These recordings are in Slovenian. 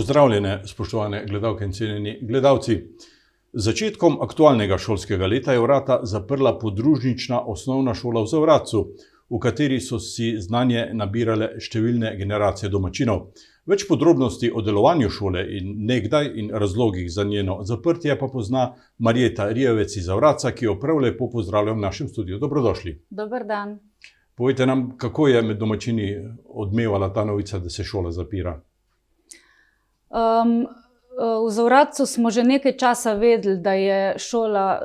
Pozdravljene, spoštovane gledalke in cenjeni gledalci. Z začetkom aktualnega šolskega leta je vrata zaprla podružnična osnovna šola v Zavratcu, v kateri so si znanje nabirale številne generacije domačinov. Več podrobnosti o delovanju šole in nekdaj in razlogih za njeno zaprtje pa pozna Marjeta Rijavec iz Zavratca, ki jo prav lepo pozdravljam v našem studiu. Dobrodošli. Dober dan. Povejte nam, kako je med domačini odmevala ta novica, da se šola zapira? V Zavratcu smo že nekaj časa vedeli, da je šola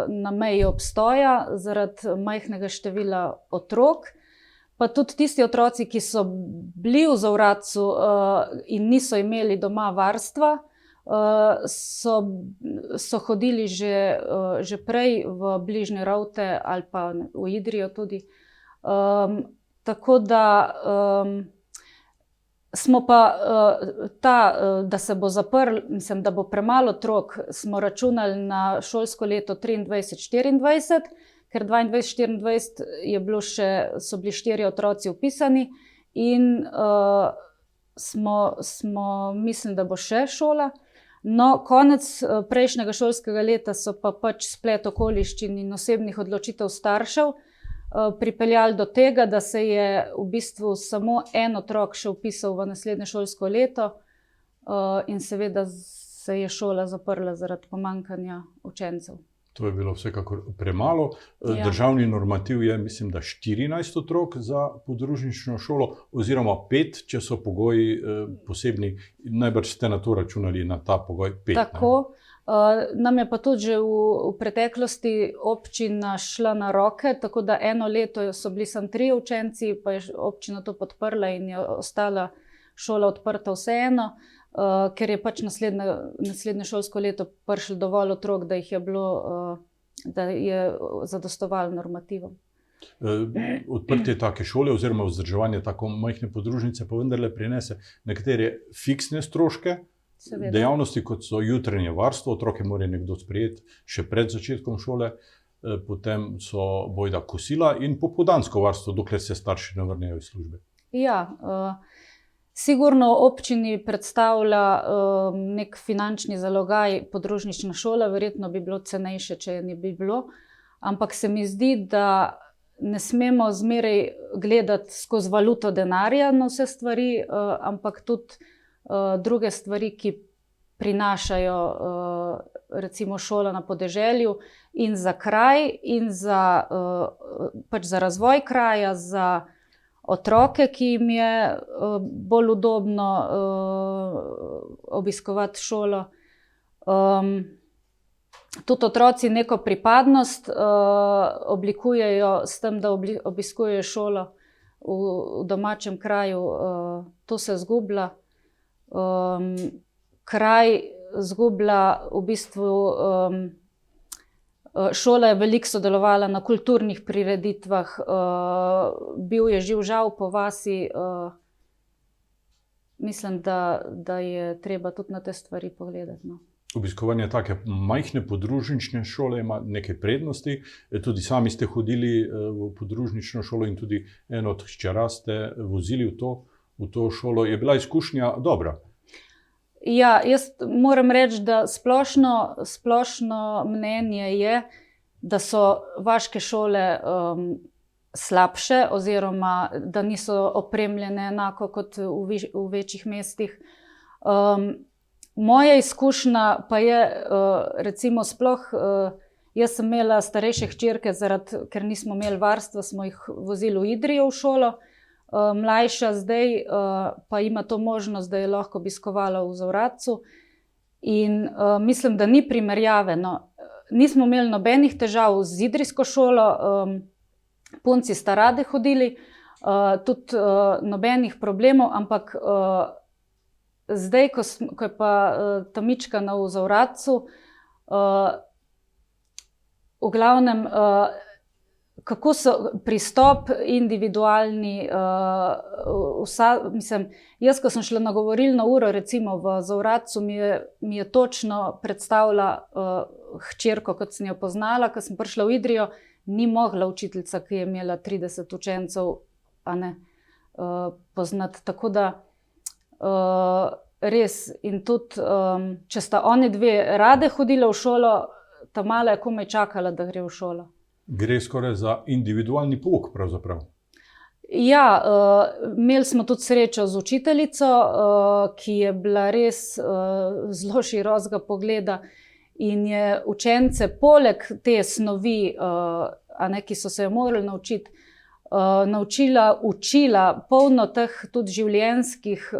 na meji obstoja zaradi majhnega števila otrok. Pa tudi tisti otroci, ki so bili v Zavratcu in niso imeli doma varstva, so hodili že prej v bližnje Rovte ali pa v Idrijo tudi. Tako da smo pa da se bo zaprl, mislim, da bo premalo otrok, smo računali na šolsko leto 23-24, ker 22-24 so bili 4 otroci vpisani in smo mislili, da bo še šola. No, konec prejšnjega šolskega leta so pa pač splet okoliščin in osebnih odločitev staršev pripeljali do tega, da se je v bistvu samo en otrok še vpisal v naslednje šolsko leto in seveda se je šola zaprla zaradi pomanjkanja učencev. To je bilo vsekakor premalo. Ja. Državni normativ je, mislim, da 14 otrok za podružnično šolo, oziroma 5, če so pogoji posebni. Najbrž ste na to računali, na ta pogoj 5. Tako. Nam je pa tudi že v preteklosti občina šla na roke, tako da eno leto so bili samo 3 učenci, pa je občina to podprla in je ostala šola odprta vseeno, ker je pač naslednje šolsko leto prišlo dovolj otrok, da jih je bilo, da je zadostovalo normativom. Odprtje take šole oziroma vzdrževanje tako majhne podružnice pa vendarle prinese nekatere fiksne stroške. Seveda. Dejavnosti, kot so jutranje varstvo, otroke mora nekdo sprejeti še pred začetkom šole, potem so bojda kosila in popoldansko varstvo, dokler se starši ne vrnejo iz službe. Ja, sigurno občini predstavlja nek finančni zalogaj podružnična šola, verjetno bi bilo cenejše, če je ne bi bilo, ampak se mi zdi, da ne smemo zmeraj gledati skozi valuto denarja na vse stvari, ampak tudi druge stvari, ki prinašajo recimo šola na podeželju in za kraj in pač za razvoj kraja, za otroke, ki jim je bolj udobno obiskovati šolo. Tudi otroci neko pripadnost oblikujejo s tem, da obiskujejo šolo v domačem kraju. To se izgublja. Kraj izgublja v bistvu, šola je veliko sodelovala na kulturnih prireditvah, bil je živ žav po vasi, mislim, da je treba tudi na te stvari pogledati. No. Obiskovanje take majhne podružnične šole ima nekaj prednosti, tudi sami ste hodili v podružnično šolo in tudi eno od hčera ste vozili v to šolo. Je bila izkušnja dobra? Ja, jaz moram reči, da splošno mnenje je, da so vaške šole slabše oziroma da niso opremljene enako kot v večjih mestih. Moja izkušnja pa je, recimo sploh, jaz sem imela starejše hčerke, ker nismo imeli varstva, smo jih vozili v Idrijo v šolo. Mlajša zdaj pa ima to možnost, da je lahko obiskovala v Zavratcu in mislim, da ni primerjave. No, nismo imeli nobenih težav z idrijsko šolo, punci sta rade hodili, tudi nobenih problemov, ampak zdaj, ko je pa ta Mičkana v Zavratcu, v glavnem kako so pristop individualni, mislim, jaz, ko sem šla na govorilno uro, recimo v Zavratcu, mi je točno predstavila hčerko, kot sem jo poznala, ko sem prišla v Idrijo, ni mogla učiteljica, ki je imela 30 učencev, poznati. Tako da res. In tudi, če sta oni dve rade hodila v šolo, ta mala je komaj čakala, da gre v šolo. Gre skoraj za individualni pouk pravzaprav. Ja, imeli smo tudi srečo z učiteljico, ki je bila res zelo širokega pogleda in je učence poleg te snovi, ki so se jo morali naučiti, učila polno teh tudi življenjskih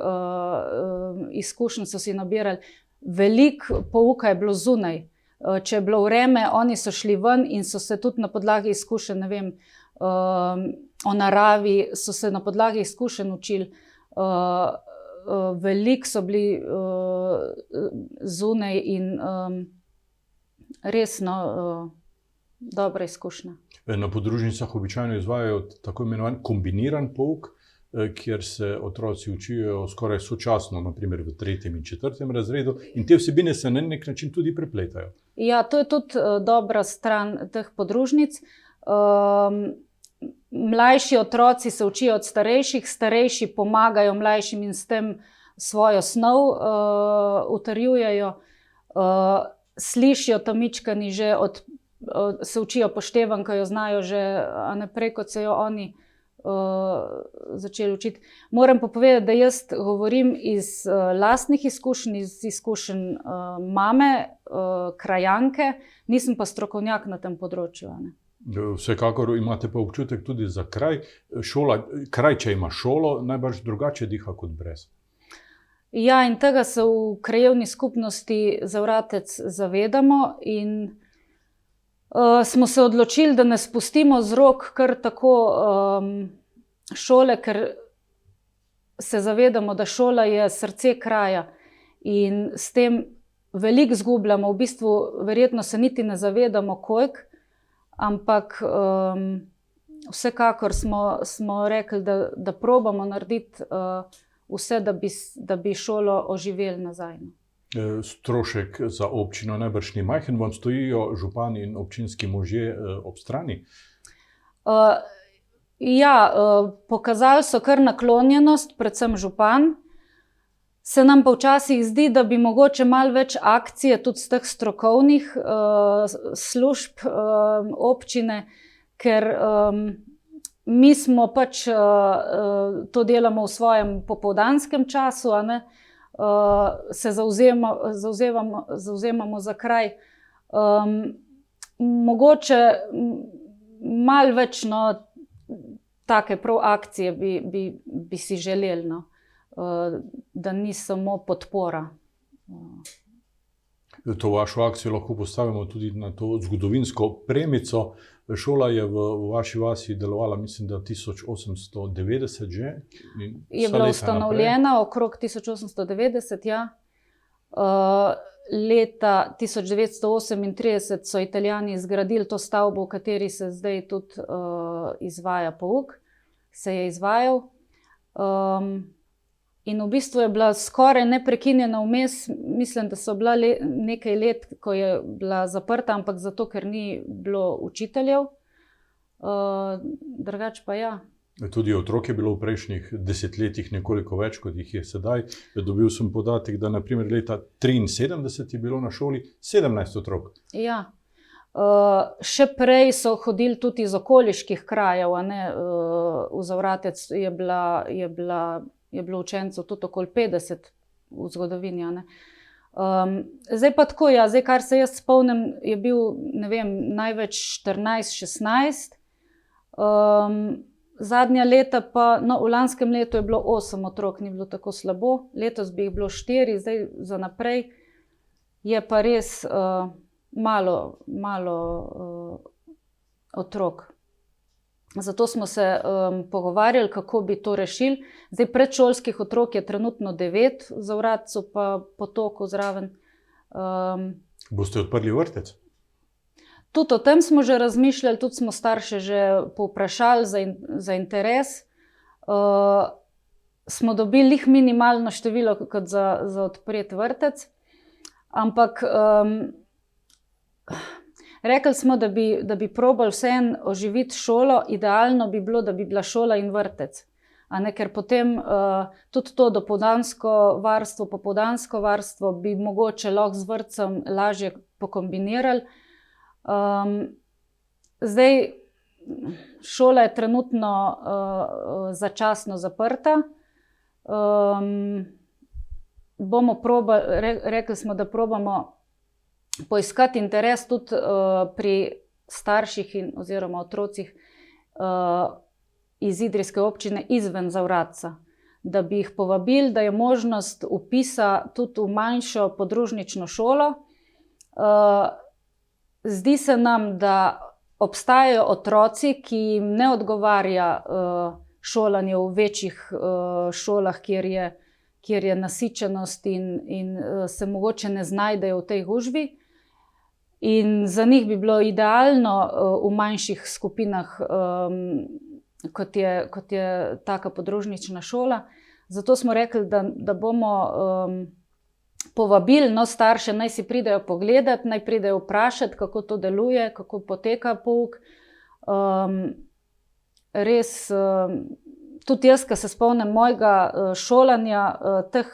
izkušenj so si nabirali. Veliko pouka je bilo zunaj. Če je bilo vreme, oni so šli ven in so se tudi na podlagi izkušenj, ne vem, o naravi, so se na podlagi izkušenj učili. Veliko so bili zunaj in resno dobra izkušnja. Na podružnicah običajno izvajajo tako imenovan kombiniran pouk, kjer se otroci učijo skoraj sočasno, naprimer v 3. in 4. razredu, in te vsebine se na nek način tudi prepletajo. Ja, to je tudi dobra stran teh podružnic. Mlajši otroci se učijo od starejših, starejši pomagajo mlajšim in s tem svojo snov utrjujejo. Slišijo ta mičkani že se učijo poštevanko, jo znajo že naprej, kot se jo oni začeli učiti. Moram pa povedati, da jaz govorim iz lastnih izkušenj, iz izkušenj mame, krajanke, nisem pa strokovnjak na tem področju. Vsekakor imate pa občutek tudi za kraj. Kraj, če ima šolo, najbrž drugače diha kot brez. Ja, in tega se v krajevni skupnosti Zavratec zavedamo in smo se odločili, da ne spustimo z rok kar tako šole, ker se zavedamo, da šola je srce kraja in s tem veliko izgubljamo. V bistvu verjetno se niti ne zavedamo, koliko, ampak vsekakor smo rekli, da probamo narediti vse, da bi šolo oživeli nazaj. Strošek za občino najbrž ni majhen, vam stojijo župani in občinski možje ob strani? Ja, pokazali so kar naklonjenost, predvsem župan. Se nam pa včasih zdi, da bi mogoče malo več akcije tudi z teh strokovnih služb občine, ker mi smo pač to delamo v svojem popoldanskem času, se zavzemamo za kraj. Mogoče malo več take prav akcije bi si želeli, da ni samo podpora. To vašo akcijo lahko postavimo tudi na to zgodovinsko premico. Šola je v vaši vasi delovala, mislim, da 1890 že. Je bila ustanovljena okrog 1890, ja. Leta 1938 so Italijani zgradili to stavbo, v kateri se zdaj tudi izvaja pouk. Se je izvajal. In v bistvu je bila skoraj neprekinjena vmes. Mislim, da so bila nekaj let, ko je bila zaprta, ampak zato, ker ni bilo učiteljev. Drugače pa ja. Tudi otrok je bilo v prejšnjih desetletjih nekoliko več, kot jih je sedaj. Dobil sem podatek, da naprimer leta 1973 je bilo na šoli 17 otrok. Ja. Še prej so hodili tudi iz okoliških krajev, v Zavratec je bilo učencev tudi okoli 50 v zgodovini. Zdaj pa tako, ja, zdaj, kar se jaz spomnim, je bil, ne vem, največ 14-16. Zadnja leta pa, v lanskem letu je bilo 8 otrok, ni bilo tako slabo. Letos bi jih bilo 4, zdaj za naprej je pa res malo otrok. Zato smo se pogovarjali, kako bi to rešili. Zdaj predšolskih otrok je trenutno 9, v Zavratcu pa Potoku zraven. Boste odprli vrtec? Tudi o tem smo že razmišljali, tudi smo starše že povprašali za interes. Smo dobili minimalno število kot za odpreti vrtec. Ampak rekli smo, da bi probali vseeno oživiti šolo. Idealno bi bilo, da bi bila šola in vrtec. Ker potem tudi to dopoldansko varstvo, popoldansko varstvo bi mogoče lahko z vrtcem lažje pokombinirali. Zdaj, šola je trenutno začasno zaprta. Rekli smo, da probamo poiskati interes tudi pri starših oziroma otrocih iz idrijske občine izven Zavratca, da bi jih povabili, da je možnost vpisa tudi v manjšo podružnično šolo. Zdi se nam, da obstajajo otroci, ki jim ne odgovarja šolanje v večjih šolah, kjer je nasičenost in se mogoče ne znajdejo v tej gužvi. In za njih bi bilo idealno v manjših skupinah, kot je taka podružnična šola. Zato smo rekli, da bomo povabili starše, naj si pridejo pogledati, naj pridejo vprašati, kako to deluje, kako poteka pouk. Res, tudi jaz, ko se spomnim mojega šolanja, ta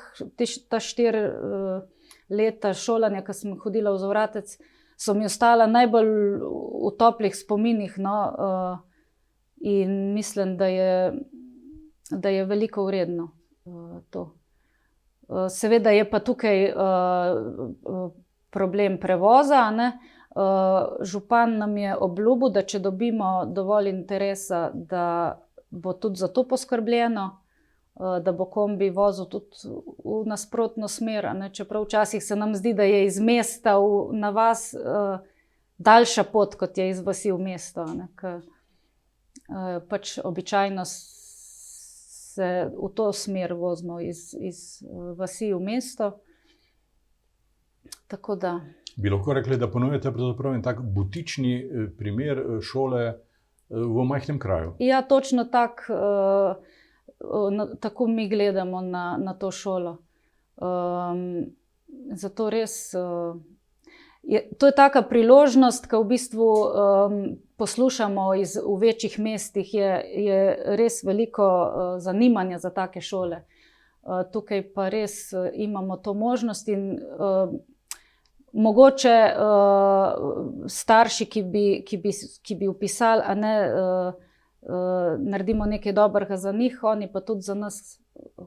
4 leta šolanja, ko sem hodila v Zavratec, so mi ostala najbolj v toplih spominih, in mislim, da je veliko vredno to. Seveda je pa tukaj problem prevoza, ne. Župan nam je obljubil, da če dobimo dovolj interesa, da bo tudi za to poskrbljeno, da bo kombi vozil tudi v nasprotno smer, ne. Čeprav včasih se nam zdi, da je iz mesta na vas daljša pot, kot je iz vasi v mesto, ne. Pač običajno se v to smer vozimo iz vasi v mesto. Tako da. Bi lahko rekli, da ponujate pravzaprav en tak butični primer šole v majhnem kraju? Ja, točno tako mi gledamo na to šolo. Zato res, to je taka priložnost, ko v bistvu poslušamo v večjih mestih, je res veliko zanimanja za take šole. Tukaj pa res imamo to možnost in mogoče starši, ki bi vpisali, a ne naredimo nekaj dobrega za njih, oni pa tudi za nas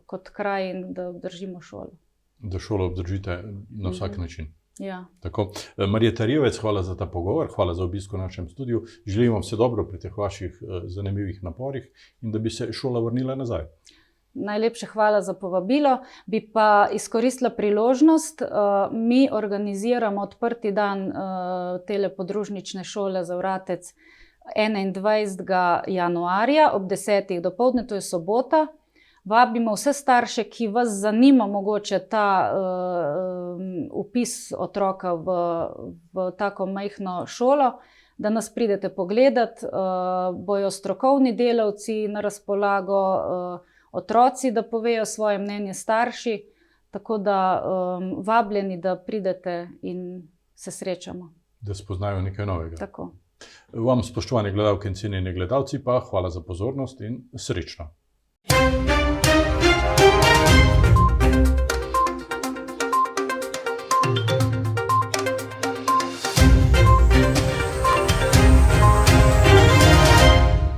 kot kraj, in da obdržimo šolo. Da šolo obdržite na vsak način. Ja. Tako. Marjeta Rjevec, hvala za ta pogovor, hvala za obisk v našem studiu. Želim vam vse dobro pri teh vaših zanimivih naporih in da bi se šola vrnila nazaj. Najlepše hvala za povabilo. Bi pa izkoristila priložnost. Mi organiziramo odprti dan tele podružnične šole Zavratec 21. januarja ob 10. dopoldne, to je sobota. Vabimo vse starše, ki vas zanima mogoče ta vpis otroka v tako majhno šolo, da nas pridete pogledati. Bojo strokovni delavci na razpolago, otroci, da povejo svoje mnenje, starši. Tako da vabljeni, da pridete in se srečamo. Da spoznajo nekaj novega. Tako. Vam, spoštovane gledalke in cenjeni gledalci, pa hvala za pozornost in srečno.